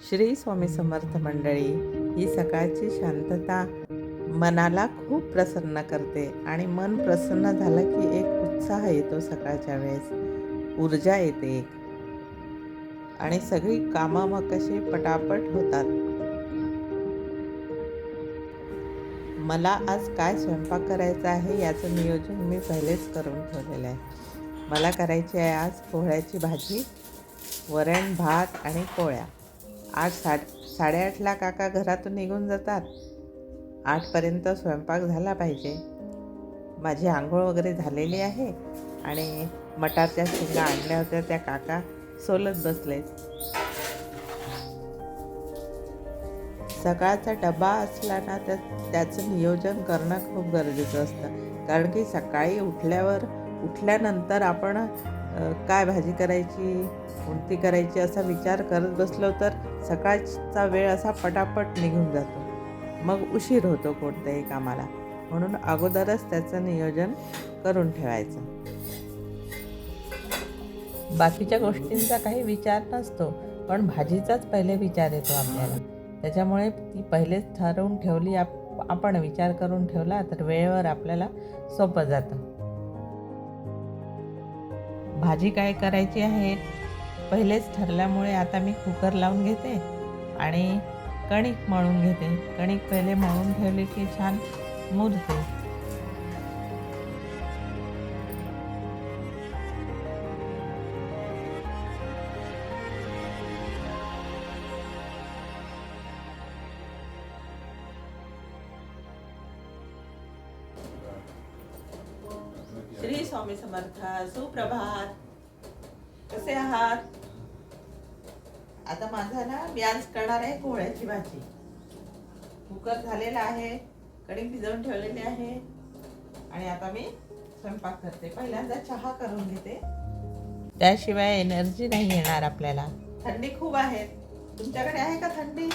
श्री स्वामी समर्थ मंडळी, ही सकाळची शांतता मनाला खूप प्रसन्न करते आणि मन प्रसन्न झालं की एक उत्साह येतो. सकाळच्या वेळेस ऊर्जा येते आणि सगळी कामं मग कशी पटापट होतात. मला आज काय स्वयंपाक करायचा आहे याचं नियोजन मी पहिलेच करून ठेवलेलं आहे. मला करायची आहे आज पोळ्याची भाजी, वरण भात आणि पोळ्या. 8:30-8:30ला काका घरातून निघून जातात. 8पर्यंत स्वयंपाक झाला पाहिजे. माझी आंघोळ वगैरे झालेली आहे आणि मटारच्या शेंगा आणल्या होत्या, त्या काका सोलत बसले. सकाळचा डबा असला ना त्याचं नियोजन करणं खूप गरजेचं असतं. कारण की सकाळी उठल्यानंतर आपण काय भाजी करायची, कोणती करायची असा विचार करत बसलो तर सकाळचा वेळ असा पटापट निघून जातो. मग उशीर होतो कोणत्याही कामाला. म्हणून अगोदरच त्याचं नियोजन करून ठेवायचं. बाकीच्या गोष्टींचा काही विचार नसतो, पण भाजीचाच पहिले विचार येतो आपल्याला. त्याच्यामुळे ती पहिलेच ठरवून ठेवली, आपण विचार करून ठेवला तर वेळेवर आपल्याला सोपं जातं. भाजी काय करायची आहे पहिलेच ठरल्यामुळे आता मी कुकर लावून घेते आणि कणिक मळून घेते. कणिक पहिले मळून ठेवली की छान मुरते. श्री स्वामी समर्थ. सुप्रभात. कसे आहात? आता माझा ना मी आज करणार आहे पोळ्याची भाजी. कुकर झालेला आहे, कढी भिजवून ठेवलेली आहे आणि आता मी स्वयंपाक करते. पहिल्यांदा चहा करून घेते, त्याशिवाय एनर्जी नाही येणार आपल्याला. थंडी खूप आहे. तुमच्याकडे आहे का थंडी?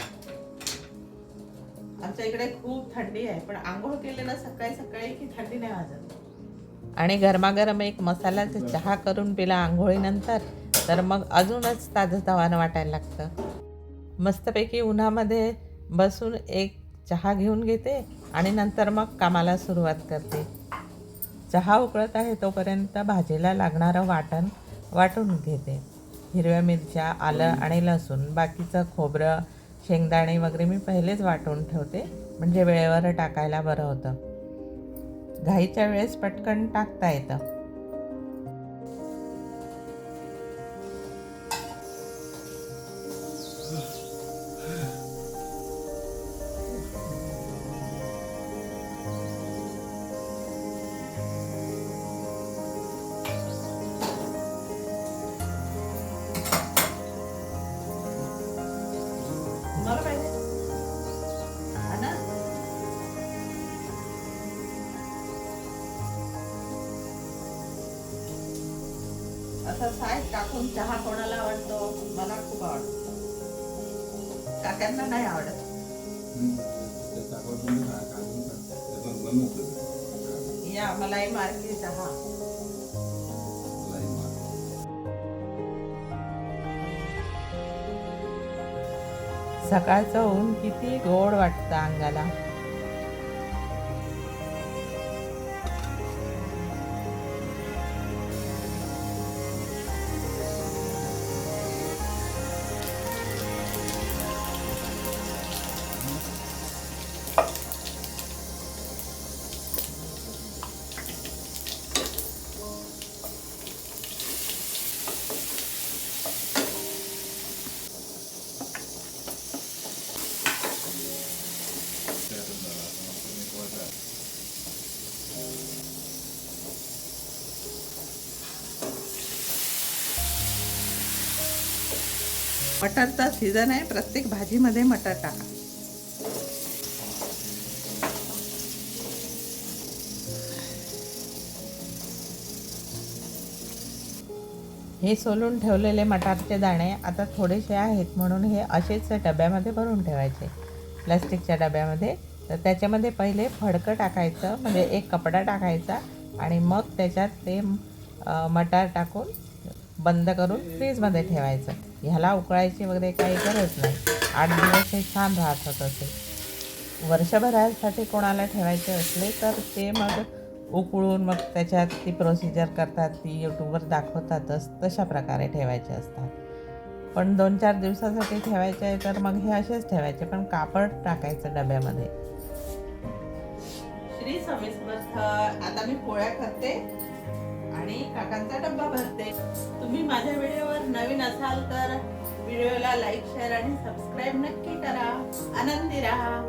आमच्या इकडे खूप थंडी आहे, पण आंघोळ केलेलं सकाळी सकाळी की थंडी नाही वाजत. आणि गरमागरम एक मसाल्याचा चहा करून पिला आंघोळीनंतर तर मग अजूनच ताजंतवानं वाटायला लागतं. मस्तपैकी उन्हामध्ये बसून एक चहा घेऊन घेते आणि नंतर मग कामाला सुरुवात करते. चहा उकळत आहे तोपर्यंत भाजीला लागणारं वाटण वाटून घेते. हिरव्या मिरच्या, आलं आणि लसूण, बाकीचं खोबरं, शेंगदाणे वगैरे मी पहिलेच वाटून ठेवते, म्हणजे वेळेवर टाकायला बरं होतं. घाईच्या वेळेस पटकन टाकता येतं. मला पाहिजे ना असं साईड टाकून चहा. कोणाला आवडतो? मला खूप आवडतो. काकांना नाही आवडत. या मलाई मार्के चहा. सकाळचं ऊन किती गोड वाटतं अंगाला. मटरचा सीझन आहे, प्रत्येक भाजीमध्ये मटर टाका. हे सोलून ठेवलेले मटारचे दाणे आता थोडेसे आहेत म्हणून हे असेच डब्यामध्ये भरून ठेवायचे, प्लास्टिकच्या डब्यामध्ये. तर त्याच्यामध्ये पहिले फडकं टाकायचं, म्हणजे एक कपडा टाकायचा आणि मग त्याच्यात ते मटार टाकून बंद करून फ्रीजमध्ये ठेवायचं. ह्याला उकळायची वगैरे काही गरज नाही. 8 दिवस हे छान राहतात असे. वर्षभरासाठी कोणाला ठेवायचे असले तर ते मग उकळून मग त्याच्यात ती प्रोसिजर करतात, ती यूट्यूबवर दाखवतातच, तशा प्रकारे ठेवायचे असतात. पण 2-4 दिवसासाठी ठेवायचे आहे तर मग हे असेच ठेवायचे, पण कापड टाकायचं डब्यामध्ये. श्री स्वामी समर्थ. आता मी पोळ्या करते आणि काकांचा डब्बा भरते. तुम्ही माझ्या व्हिडिओवर नवीन असाल तर व्हिडिओला लाईक, शेअर आणि सबस्क्राईब नक्की करा. आनंदी राहा.